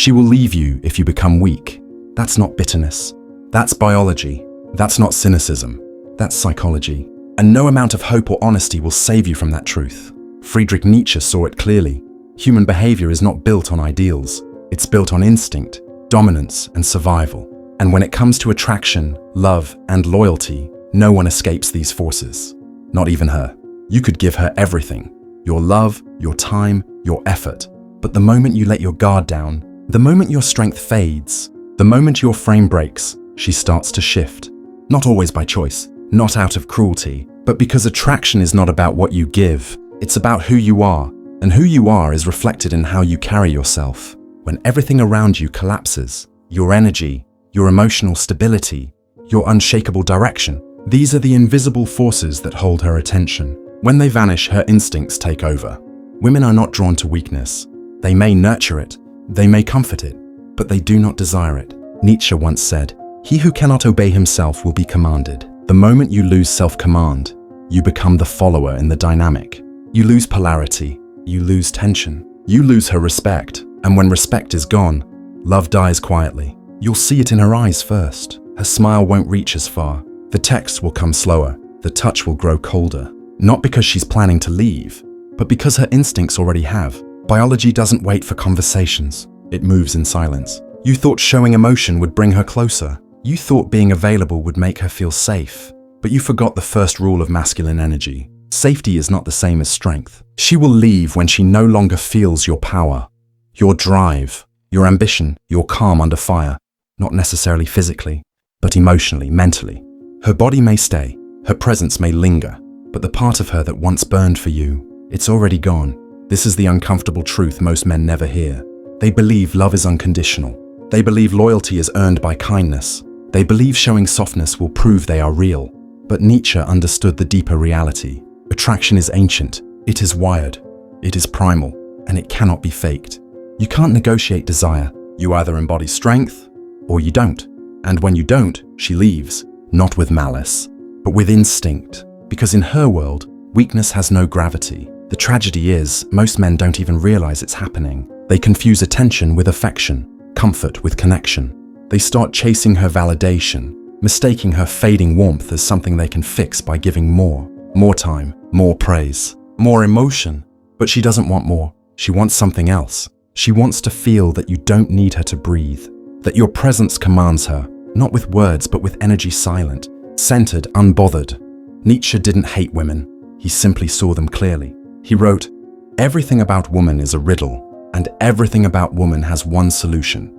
She will leave you if you become weak. That's not bitterness. That's biology. That's not cynicism. That's psychology. And no amount of hope or honesty will save you from that truth. Friedrich Nietzsche saw it clearly. Human behavior is not built on ideals. It's built on instinct, dominance, and survival. And when it comes to attraction, love, and loyalty, no one escapes these forces. Not even her. You could give her everything. Your love, your time, your effort. But the moment you let your guard down, the moment your strength fades, the moment your frame breaks, she starts to shift. Not always by choice, not out of cruelty, but because attraction is not about what you give. It's about who you are, and who you are is reflected in how you carry yourself. When everything around you collapses, your energy, your emotional stability, your unshakable direction, these are the invisible forces that hold her attention. When they vanish, her instincts take over. Women are not drawn to weakness. They may nurture it, they may comfort it, but they do not desire it. Nietzsche once said, "He who cannot obey himself will be commanded." The moment you lose self-command, you become the follower in the dynamic. You lose polarity, you lose tension, you lose her respect, and when respect is gone, love dies quietly. You'll see it in her eyes first. Her smile won't reach as far. The text will come slower, the touch will grow colder. Not because she's planning to leave, but because her instincts already have. Biology doesn't wait for conversations, it moves in silence. You thought showing emotion would bring her closer. You thought being available would make her feel safe. But you forgot the first rule of masculine energy. Safety is not the same as strength. She will leave when she no longer feels your power, your drive, your ambition, your calm under fire. Not necessarily physically, but emotionally, mentally. Her body may stay, her presence may linger, but the part of her that once burned for you, it's already gone. This is the uncomfortable truth most men never hear. They believe love is unconditional. They believe loyalty is earned by kindness. They believe showing softness will prove they are real. But Nietzsche understood the deeper reality. Attraction is ancient, it is wired, it is primal, and it cannot be faked. You can't negotiate desire. You either embody strength, or you don't. And when you don't, she leaves, not with malice, but with instinct. Because in her world, weakness has no gravity. The tragedy is, most men don't even realize it's happening. They confuse attention with affection, comfort with connection. They start chasing her validation, mistaking her fading warmth as something they can fix by giving more. More time, more praise, more emotion. But she doesn't want more. She wants something else. She wants to feel that you don't need her to breathe, that your presence commands her, not with words but with energy silent, centered, unbothered. Nietzsche didn't hate women. He simply saw them clearly. He wrote, "Everything about woman is a riddle, and everything about woman has one solution.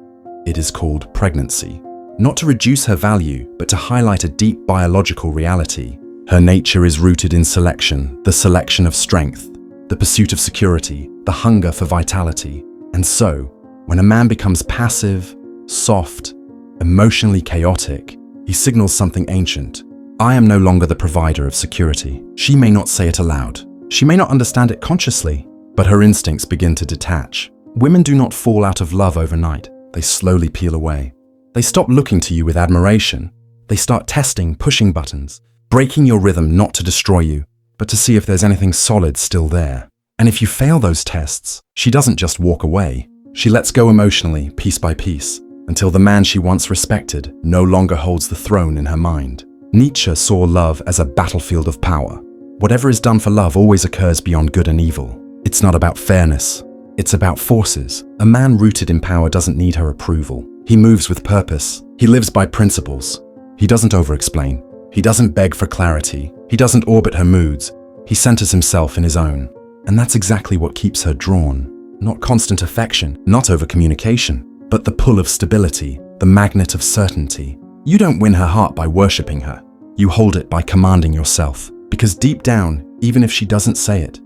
It is called pregnancy." Not to reduce her value, but to highlight a deep biological reality. Her nature is rooted in selection, the selection of strength, the pursuit of security, the hunger for vitality. And so, when a man becomes passive, soft, emotionally chaotic, he signals something ancient. I am no longer the provider of security. She may not say it aloud. She may not understand it consciously, but her instincts begin to detach. Women do not fall out of love overnight. They slowly peel away. They stop looking to you with admiration. They start testing, pushing buttons, breaking your rhythm not to destroy you, but to see if there's anything solid still there. And if you fail those tests, she doesn't just walk away. She lets go emotionally, piece by piece, until the man she once respected no longer holds the throne in her mind. Nietzsche saw love as a battlefield of power. Whatever is done for love always occurs beyond good and evil. It's not about fairness. It's about forces. A man rooted in power doesn't need her approval. He moves with purpose. He lives by principles. He doesn't over-explain. He doesn't beg for clarity. He doesn't orbit her moods. He centers himself in his own. And that's exactly what keeps her drawn. Not constant affection, not over-communication, but the pull of stability, the magnet of certainty. You don't win her heart by worshipping her. You hold it by commanding yourself. Because deep down, even if she doesn't say it,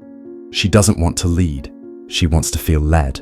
she doesn't want to lead. She wants to feel led.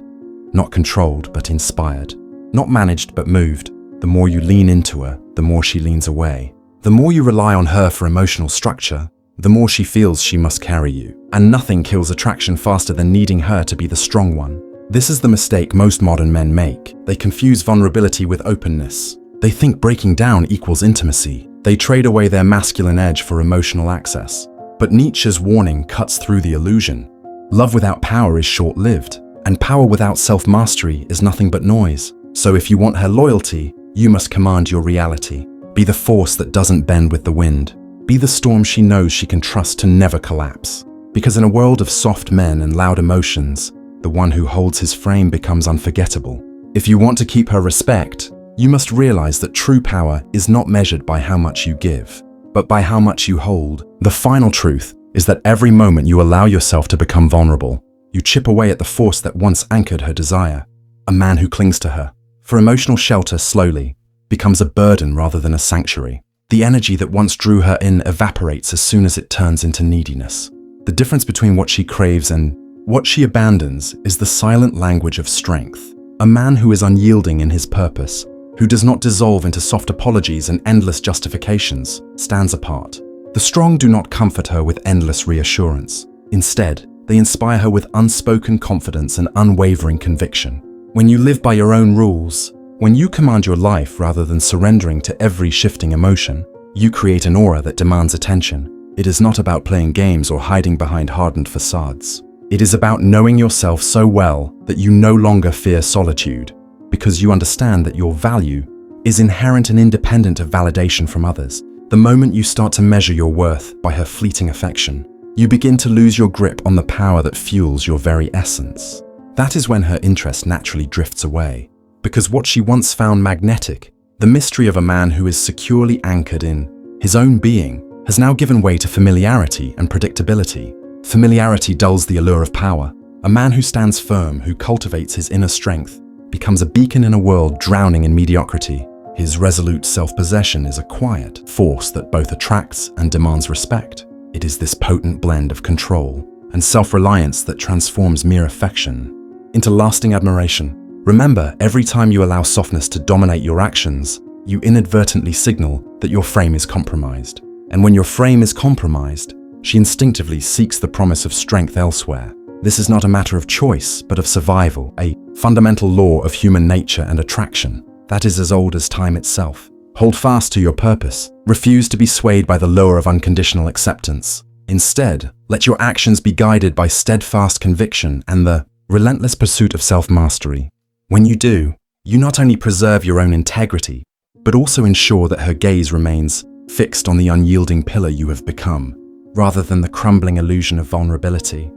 Not controlled, but inspired. Not managed, but moved. The more you lean into her, the more she leans away. The more you rely on her for emotional structure, the more she feels she must carry you. And nothing kills attraction faster than needing her to be the strong one. This is the mistake most modern men make. They confuse vulnerability with openness. They think breaking down equals intimacy. They trade away their masculine edge for emotional access. But Nietzsche's warning cuts through the illusion. Love without power is short-lived, And power without self-mastery is nothing but noise. So if you want her loyalty, you must command your reality. Be the force that doesn't bend with the wind. Be the storm she knows she can trust to never collapse. Because in a world of soft men and loud emotions, the one who holds his frame becomes unforgettable. If you want to keep her respect, you must realize that true power is not measured by how much you give, but by how much you hold. The final truth is that every moment you allow yourself to become vulnerable, you chip away at the force that once anchored her desire. A man who clings to her for emotional shelter slowly becomes a burden rather than a sanctuary. The energy that once drew her in evaporates as soon as it turns into neediness. The difference between what she craves and what she abandons is the silent language of strength. A man who is unyielding in his purpose, who does not dissolve into soft apologies and endless justifications, stands apart. The strong do not comfort her with endless reassurance. Instead, they inspire her with unspoken confidence and unwavering conviction. When you live by your own rules, when you command your life rather than surrendering to every shifting emotion, you create an aura that demands attention. It is not about playing games or hiding behind hardened facades. It is about knowing yourself so well that you no longer fear solitude, because you understand that your value is inherent and independent of validation from others. The moment you start to measure your worth by her fleeting affection, you begin to lose your grip on the power that fuels your very essence. That is when her interest naturally drifts away, because what she once found magnetic, the mystery of a man who is securely anchored in his own being, has now given way to familiarity and predictability. Familiarity dulls the allure of power. A man who stands firm, who cultivates his inner strength, becomes a beacon in a world drowning in mediocrity. His resolute self-possession is a quiet force that both attracts and demands respect. It is this potent blend of control and self-reliance that transforms mere affection into lasting admiration. Remember, every time you allow softness to dominate your actions, you inadvertently signal that your frame is compromised. And when your frame is compromised, she instinctively seeks the promise of strength elsewhere. This is not a matter of choice, but of survival, a fundamental law of human nature and attraction that is as old as time itself. Hold fast to your purpose. Refuse to be swayed by the lure of unconditional acceptance. Instead, let your actions be guided by steadfast conviction and the relentless pursuit of self-mastery. When you do, you not only preserve your own integrity, but also ensure that her gaze remains fixed on the unyielding pillar you have become, rather than the crumbling illusion of vulnerability.